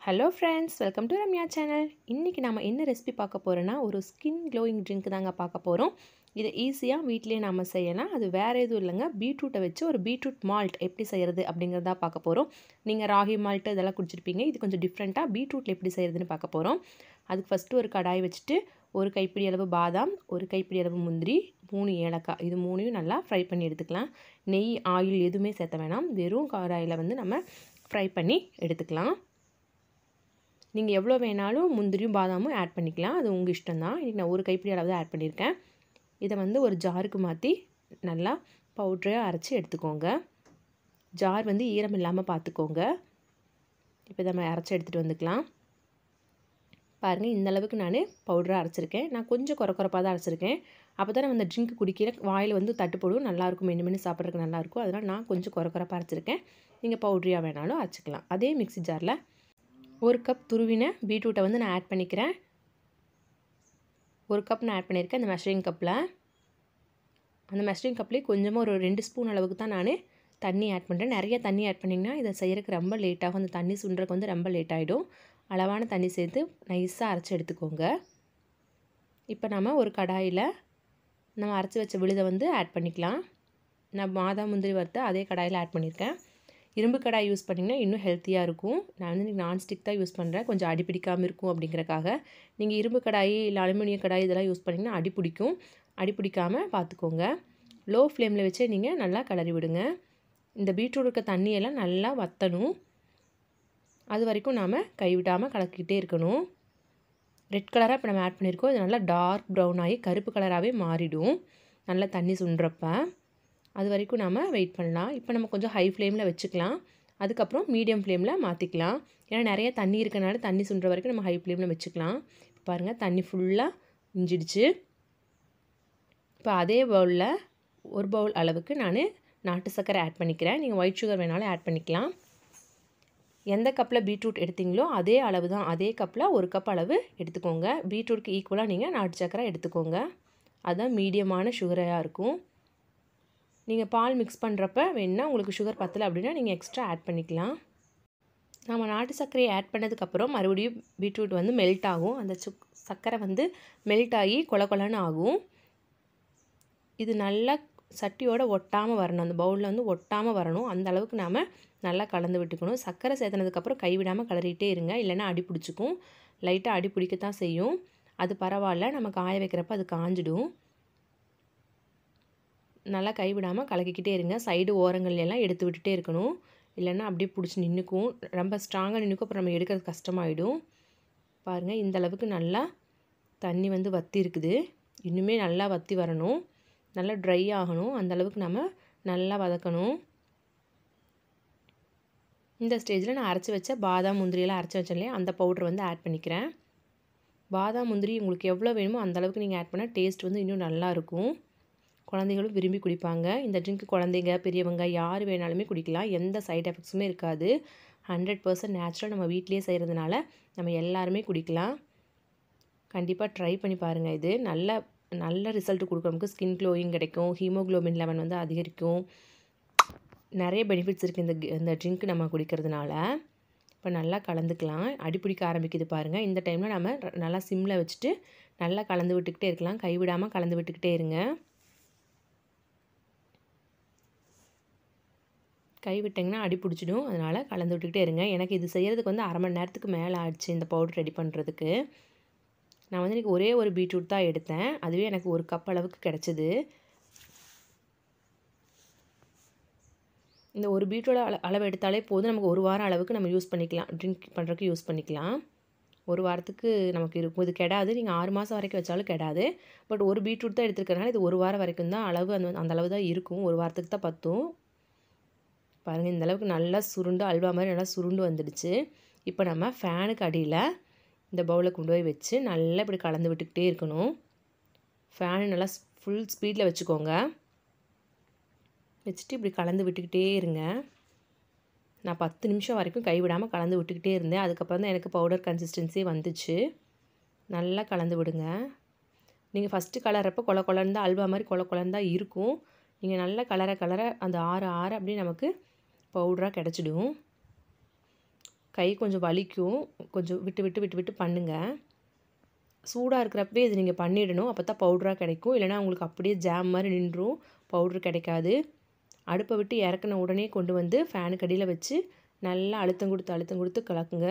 Hello friends, welcome to Ramya channel. இன்றைக்கி நம்ம என்ன ரெசிபி பார்க்க போகிறோன்னா, ஒரு ஸ்கின் க்ளோயிங் ட்ரிங்க் தாங்க பார்க்க போகிறோம். இதை ஈஸியாக வீட்டிலேயே நம்ம செய்யலாம். அது வேறு எதுவும் இல்லைங்க, பீட்ரூட்டை வச்சு ஒரு பீட்ரூட் மால்ட் எப்படி செய்கிறது அப்படிங்கிறதா பார்க்க போகிறோம். நீங்கள் ராகி மால்ட்டு இதெல்லாம் குடிச்சிருப்பீங்க. இது கொஞ்சம் டிஃப்ரெண்ட்டாக பீட்ரூட்டில் எப்படி செய்கிறதுன்னு பார்க்க போகிறோம். அதுக்கு ஃபஸ்ட்டு ஒரு கடாய் வச்சுட்டு ஒரு கைப்பிடி அளவு பாதாம், ஒரு கைப்பிடி அளவு முந்திரி, 3 ஏலக்காய், இது 3யும் நல்லா ஃப்ரை பண்ணி எடுத்துக்கலாம். நெய், ஆயில் எதுவுமே சேர்த்த வேணாம். வெறும் கடாயில் நம்ம ஃப்ரை பண்ணி எடுத்துக்கலாம். நீங்கள் எவ்வளோ வேணாலும் முந்திரியும் பாதாமும் ஆட் பண்ணிக்கலாம். அது உங்கள் இஷ்டம் தான். இன்றைக்கி நான் ஒரு கைப்பிடி அளவு தான் ஆட் பண்ணியிருக்கேன். இதை ஒரு ஜாருக்கு மாற்றி நல்லா பவுட்ரையாக அரைச்சி எடுத்துக்கோங்க. ஜார் ஈரம் இல்லாமல் பார்த்துக்கோங்க. இப்போ நம்ம அரைச்சி எடுத்துகிட்டு வந்துக்கலாம். பாருங்கள், இந்தளவுக்கு நான் பவுடராக அரைச்சிருக்கேன். நான் கொஞ்சம் குறப்பாக தான் அரைச்சிருக்கேன். அப்போ தான் நம்ம இந்த ட்ரிங்க் குடிக்கிற வாயில் தட்டுப்படும், நல்லாயிருக்கும், மென்று சாப்பிட்றதுக்கு நல்லாயிருக்கும். அதனால் நான் கொஞ்சம் குறப்பாக அரைச்சிருக்கேன். நீங்கள் பவுட்ரியாக வேணாலும் அரைச்சிக்கலாம். அதே மிக்ஸி ஜாரில் ஒரு கப் துருவின பீட்ரூட்டை நான் ஆட் பண்ணிக்கிறேன். ஒரு கப் நான் ஆட் பண்ணியிருக்கேன் அந்த மெஷரிங் கப்பில். அந்த மெஷரிங் கப்லேயே கொஞ்சமாக ஒரு 2 ஸ்பூன் அளவுக்கு தான் நான் தண்ணி ஆட் பண்ணுறேன். நிறைய தண்ணி ஆட் பண்ணிங்கன்னா இதை செய்கிறதுக்கு ரொம்ப லேட்டாகும். அந்த தண்ணி சுண்டுறதுக்கு ரொம்ப லேட் ஆகிடும். அளவான தண்ணி சேர்த்து நைஸாக அரைச்சி எடுத்துக்கோங்க. இப்போ நம்ம ஒரு கடாயில் நம்ம அரைச்சி வச்ச விழுதை ஆட் பண்ணிக்கலாம். நான் பாதாம் முந்திரி வறுத்த அதே கடாயில் ஆட் பண்ணியிருக்கேன். இரும்பு கடாய் யூஸ் பண்ணிங்கன்னா இன்னும் ஹெல்த்தியாக இருக்கும். நான் இன்றைக்கி நான்ஸ்டிக் தான் யூஸ் பண்ணுறேன், கொஞ்சம் அடி பிடிக்காமல் இருக்கும் அப்படிங்கிறக்காக. நீங்கள் இரும்பு கடாய் இல்லை அலுமினிய கடாய் இதெல்லாம் யூஸ் பண்ணிங்கன்னா அடி பிடிக்கும். அடி பிடிக்காமல் பார்த்துக்கோங்க. லோ ஃப்ளேமில் வச்சே நீங்கள் நல்லா கிளறி விடுங்க. இந்த பீட்ரூட் இருக்க தண்ணியெல்லாம் நல்லா வற்றணும். அது வரைக்கும் நாம் கைவிடாமல் கலக்கிக்கிட்டே இருக்கணும். ரெட் கலராக இப்போ நம்ம ஆட் பண்ணியிருக்கோம். இது நல்லா டார்க் ப்ரௌன் ஆகி கருப்பு கலராகவே மாறிடும் நல்லா தண்ணி சுண்டுறப்ப. அது வரைக்கும் நாம் வெயிட் பண்ணலாம். இப்போ நம்ம கொஞ்சம் ஹை ஃப்ளேமில் வச்சுக்கலாம். அதுக்கப்புறம் மீடியம் ஃப்ளேமில் மாற்றிக்கலாம். ஏன்னா நிறைய தண்ணி இருக்கனால தண்ணி சுண்டுற வரைக்கும் நம்ம ஹை ஃப்ளேமில் வச்சுக்கலாம். இப்போ பாருங்கள், தண்ணி ஃபுல்லாக இஞ்சிடுச்சு. இப்போ அதே பவுலில் ஒரு பவுல் அளவுக்கு நான் நாட்டு சர்க்கரை ஆட் பண்ணிக்கிறேன். நீங்கள் ஒயிட் சுகர் வேணாலும் ஆட் பண்ணிக்கலாம். எந்த கப்பில் பீட்ரூட் எடுத்தீங்களோ அதே அளவு தான், அதே கப்பில் ஒரு கப் அளவு எடுத்துக்கோங்க. பீட்ரூட்க்கு ஈக்குவலாக நீங்கள் நாட்டு சர்க்கரை எடுத்துக்கோங்க. அதுதான் மீடியமான சுகராக இருக்கும். நீங்கள் பால் மிக்ஸ் பண்ணுறப்ப வேணுன்னா உங்களுக்கு சுகர் பத்தலை அப்படின்னா நீங்கள் எக்ஸ்ட்ரா ஆட் பண்ணிக்கலாம். நம்ம நாட்டு சர்க்கரையை ஆட் பண்ணதுக்கப்புறம் மறுபடியும் பீட்ரூட் மெல்ட் ஆகும். அந்த சர்க்கரை மெல்ட் ஆகி கொலன்னு ஆகும். இது நல்லா சட்டியோடு ஒட்டாமல் வரணும். அந்த பவுலில் ஒட்டாமல் வரணும். அந்த அளவுக்கு நாம் நல்லா கலந்து விட்டுக்கணும். சர்க்கரை சேர்த்துனதுக்கப்புறம் கைவிடாமல் கிளறிட்டே இருங்க, இல்லைன்னா அடி பிடிச்சிக்கும். லைட்டாக அடி பிடிக்கத்தான் செய்யும். அது பரவாயில்ல, நம்ம காய வைக்கிறப்ப அது காஞ்சிடும். நல்லா கைவிடாமல் கலக்கிக்கிட்டே இருங்க. சைடு ஓரங்கள்லாம் எடுத்து விட்டுட்டே இருக்கணும், இல்லைன்னா அப்படியே பிடிச்சி நின்றுக்கும். ரொம்ப ஸ்ட்ராங்காக நின்றுக்கும். அப்புறம் நம்ம எடுக்கிறது கஷ்டமாயிடும். பாருங்கள், இந்த அளவுக்கு நல்லா தண்ணி வற்றி இருக்குது. இன்னுமே நல்லா வற்றி வரணும், நல்லா ட்ரை ஆகணும். அந்த அளவுக்கு நம்ம நல்லா வதக்கணும். இந்த ஸ்டேஜில் நான் அரைச்சி வச்ச பாதாம் முந்திரியெல்லாம் அரைச்சி வச்சேன் இல்லையா, அந்த பவுடர் ஆட் பண்ணிக்கிறேன். பாதாம் முந்திரி உங்களுக்கு எவ்வளோ வேணுமோ அந்தளவுக்கு நீங்கள் ஆட் பண்ணால் டேஸ்ட் இன்னும் நல்லாயிருக்கும். குழந்தைகளும் விரும்பி குடிப்பாங்க. இந்த ட்ரிங்க் குழந்தைங்க, பெரியவங்க யார் வேணாலுமே குடிக்கலாம். எந்த சைட் எஃபெக்ட்ஸுமே இருக்காது. 100% நேச்சுரல், நம்ம வீட்டிலே செய்கிறதுனால நம்ம எல்லாருமே குடிக்கலாம். கண்டிப்பாக ட்ரை பண்ணி பாருங்கள். இது நல்ல ரிசல்ட் கொடுக்கும். நமக்கு ஸ்கின் க்ளோயிங் கிடைக்கும், ஹீமோக்ளோபின் லெவல் அதிகரிக்கும். நிறைய பெனிஃபிட்ஸ் இருக்குது இந்த ட்ரிங்க் நம்ம குடிக்கிறதுனால. இப்போ நல்லா கலந்துக்கலாம். அடிப்பிடிக்க ஆரம்பிக்குது பாருங்கள். இந்த டைமில் நம்ம நல்லா சிம்மில் வச்சுட்டு நல்லா கலந்து விட்டுக்கிட்டே இருக்கலாம். கைவிடாமல் கலந்து விட்டுக்கிட்டே இருங்க. கைவிட்டிங்கன்னா அடி பிடிச்சிடும். அதனால் கலந்து விட்டுக்கிட்டே இருங்க. எனக்கு இது செய்கிறதுக்கு 1/2 மணி நேரத்துக்கு மேலே ஆயிடுச்சு இந்த பவுடர் ரெடி பண்ணுறதுக்கு. நான் இன்றைக்கி ஒரே ஒரு பீட்ரூட் தான் எடுத்தேன். அதுவே எனக்கு ஒரு கப் அளவுக்கு கிடச்சிது. இந்த ஒரு பீட்ரூட் அளவு எடுத்தாலே போதும். நமக்கு ஒரு வாரம் அளவுக்கு நம்ம யூஸ் பண்ணிக்கலாம். ட்ரிங்க் பண்ணுறதுக்கு யூஸ் பண்ணிக்கலாம். ஒரு வாரத்துக்கு நமக்கு இருக்கும். இது கெடாது. நீங்கள் 6 மாதம் வரைக்கும் வச்சாலும் கெடாது. பட் ஒரு பீட்ரூட் தான் எடுத்துருக்கனால இது ஒரு வாரம் வரைக்கும் தான் அளவு. அந்த அளவு தான் இருக்கும். ஒரு வாரத்துக்கு தான் பற்றும். பாருங்கள், இந்த அளவுக்கு நல்லா சுருண்டு அல்வா மாதிரி நல்லா சுருண்டு வந்துடுச்சு. இப்போ நம்ம ஃபேனுக்கு அடியில் இந்த பவுலை கொண்டு போய் வச்சு நல்லா இப்படி கலந்து விட்டுக்கிட்டே இருக்கணும். ஃபேனு நல்லா ஃபுல் ஸ்பீடில் வச்சுக்கோங்க. வச்சுட்டு இப்படி கலந்து விட்டுக்கிட்டே இருங்க. நான் 10 நிமிஷம் வரைக்கும் கைவிடாமல் கலந்து விட்டுக்கிட்டே இருந்தேன். அதுக்கப்புறம் தான் எனக்கு பவுடர் கன்சிஸ்டன்சி வந்துச்சு. நல்லா கலந்து விடுங்க. நீங்கள் ஃபஸ்ட்டு கலர்றப்போ கொலன்னு தான், அல்வா மாதிரி கொலன்னு தான் இருக்கும். நீங்கள் நல்லா கலர அந்த ஆற அப்படியே நமக்கு பவுடராக கிடச்சிடும். கை கொஞ்சம் வலிக்கும். கொஞ்சம் விட்டு விட்டு விட்டு விட்டு பண்ணுங்கள். சூடாக இருக்கிறப்பவே இது நீங்கள் பண்ணிடணும். அப்போ தான் பவுடராக கிடைக்கும். இல்லைனா உங்களுக்கு அப்படியே ஜாம் மாதிரி நின்றும், பவுட்ரு கிடைக்காது. அடுப்பை விட்டு இறக்குன உடனே கொண்டு வந்து ஃபேனுக்கு அடியில் வச்சு நல்லா அழுத்தம் கொடுத்து கலக்குங்க.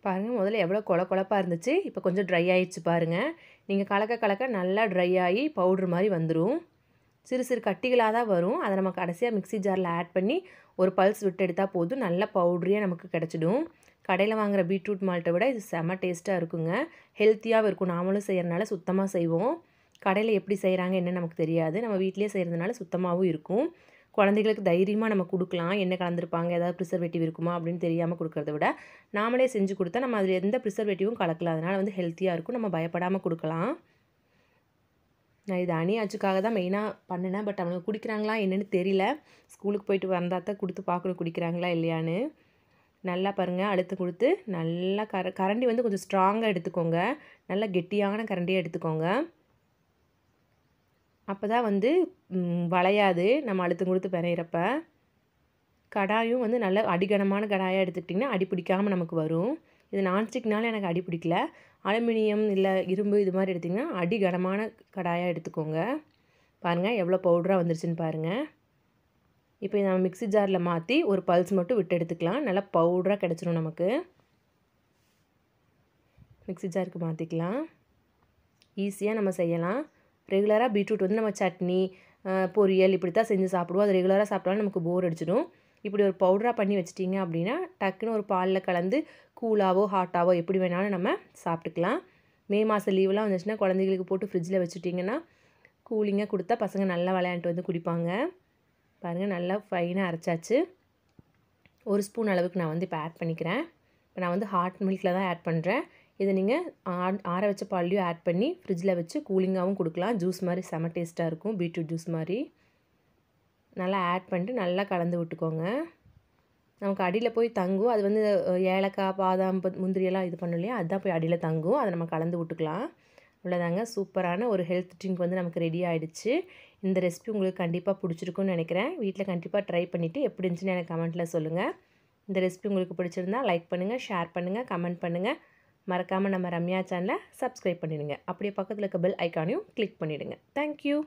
பாருங்கள், முதல்ல எவ்வளோ கொழப்பாக இருந்துச்சு. இப்போ கொஞ்சம் ட்ரை ஆகிடுச்சு பாருங்கள். நீங்கள் கலக்க நல்லா ட்ரை ஆகி பவுட்ரு மாதிரி வந்துடும். சிறு சிறு கட்டிகளாக தான் வரும். அதை நம்ம கடைசியாக மிக்ஸி ஜாரில் ஆட் பண்ணி ஒரு பல்ஸ் விட்டு எடுத்தால் போதும். நல்ல பவுட்ரியாக நமக்கு கிடச்சிடும். கடையில் வாங்குகிற பீட்ரூட் மால்ட்டை விட இது செம்ம டேஸ்ட்டாக இருக்குங்க. ஹெல்த்தியாகவும் இருக்கும். நாமளும் செய்கிறனால சுத்தமாக செய்வோம். கடையில் எப்படி செய்கிறாங்க என்னன்னு நமக்கு தெரியாது. நம்ம வீட்டிலேயே செய்கிறதுனால சுத்தமாகவும் இருக்கும். குழந்தைகளுக்கு தைரியமாக நம்ம கொடுக்கலாம். என்ன கலந்துருப்பாங்க, ஏதாவது ப்ரிசர்வேட்டிவ் இருக்குமா அப்படின்னு தெரியாமல் கொடுக்கறத விட நாமளே செஞ்சு கொடுத்தா நம்ம அதில் எந்த ப்ரிசர்வேட்டிவும் கலக்கலாம். அதனால் வந்து ஹெல்த்தியாக இருக்கும். நம்ம பயப்படாமல் கொடுக்கலாம். நான் இது அணியாச்சுக்காக தான் மெயினாக பண்ணினேன். பட் அவங்க குடிக்கிறாங்களா என்னென்னு தெரியல. ஸ்கூலுக்கு போயிட்டு வந்தால் தான் கொடுத்து பார்க்கணும் குடிக்கிறாங்களா இல்லையான்னு. நல்லா பாருங்கள், அழுத்து கொடுத்து நல்லா கரண்டி வந்து கொஞ்சம் ஸ்ட்ராங்காக எடுத்துக்கோங்க. நல்லா கெட்டியான கரண்டியாக எடுத்துக்கோங்க. அப்போ தான் வந்து வளையாது நம்ம அழுத்தம் கொடுத்து பிணையிறப்ப. கடாயும் வந்து நல்ல அடிகனமான கடாயாக எடுத்துக்கிட்டிங்கன்னா அடி பிடிக்காமல் நமக்கு வரும். இது நான்ஸ்டிக்னால எனக்கு அடி பிடிக்கல. அலுமினியம் இல்லை இரும்பு இது மாதிரி எடுத்திங்கன்னா அடி கனமான கடாயாக எடுத்துக்கோங்க. பாருங்கள் எவ்வளோ பவுடராக வந்துருச்சுன்னு பாருங்கள். இப்போ நம்ம மிக்ஸி ஜாரில் மாற்றி ஒரு பல்ஸ் மட்டும் விட்டு எடுத்துக்கலாம். நல்லா பவுடராக கிடச்சிரும் நமக்கு. மிக்ஸி ஜாருக்கு மாற்றிக்கலாம். ஈஸியாக நம்ம செய்யலாம். ரெகுலராக பீட்ரூட் வந்து நம்ம சட்னி, பொரியல் இப்படி தான் செஞ்சு சாப்பிடுவோம். அது ரெகுலராக சாப்பிட்டாலும் நமக்கு போர் அடிச்சிடும். இப்படி ஒரு பவுடராக பண்ணி வச்சிட்டிங்க அப்படின்னா டக்குன்னு ஒரு பாலில் கலந்து கூலாவோ ஹாட்டாவோ எப்படி வேணாலும் நம்ம சாப்பிட்டுக்கலாம். மே மாதம் லீவெலாம் வந்துச்சுன்னா குழந்தைகளுக்கு போட்டு ஃப்ரிட்ஜில் வச்சுட்டிங்கன்னா கூலிங்காக கொடுத்தா பசங்க நல்லா விளையாண்டுட்டு வந்து குடிப்பாங்க. பாருங்கள், நல்லா ஃபைனாக அரைச்சாச்சு. ஒரு ஸ்பூன் அளவுக்கு நான் வந்து இப்போ ஆட் பண்ணிக்கிறேன். இப்போ நான் வந்து ஹாட் மில்கில் தான் ஆட் பண்ணுறேன். இதை நீங்கள் ஆற வச்ச பால்லையும் ஆட் பண்ணி ஃப்ரிட்ஜில் வச்சு கூலிங்காகவும் கொடுக்கலாம். ஜூஸ் மாதிரி செம டேஸ்ட்டாக இருக்கும். பீட்ரூட் ஜூஸ் மாதிரி நல்லா ஆட் பண்ணிட்டு நல்லா கலந்து விட்டுக்கோங்க. நமக்கு அடியில் போய் தங்கும். அது வந்து ஏலக்காய், பாதாம், முந்திரியெல்லாம் இது பண்ணும் இல்லையா, அதுதான் போய் அடியில் தங்கும். அதை நம்ம கலந்து விட்டுக்கலாம். அவ்வளோதாங்க, சூப்பரான ஒரு ஹெல்த் ட்ரிங்க் வந்து நமக்கு ரெடி ஆகிடுச்சு. இந்த ரெசிபி உங்களுக்கு கண்டிப்பாக பிடிச்சிருக்குன்னு நினைக்கிறேன். வீட்டில் கண்டிப்பாக ட்ரை பண்ணிவிட்டு எப்படி இருந்துச்சுன்னு எனக்கு கமெண்ட்டில் சொல்லுங்கள். இந்த ரெசிபி உங்களுக்கு பிடிச்சிருந்தா லைக் பண்ணுங்கள், ஷேர் பண்ணுங்கள், கமெண்ட் பண்ணுங்கள். மறக்காமல் நம்ம ரம்யா சேனலை சப்ஸ்கிரைப் பண்ணிடுங்க. அப்படியே பக்கத்தில் இருக்க பெல் ஐக்கானையும் கிளிக் பண்ணிவிடுங்க. தேங்க்யூ.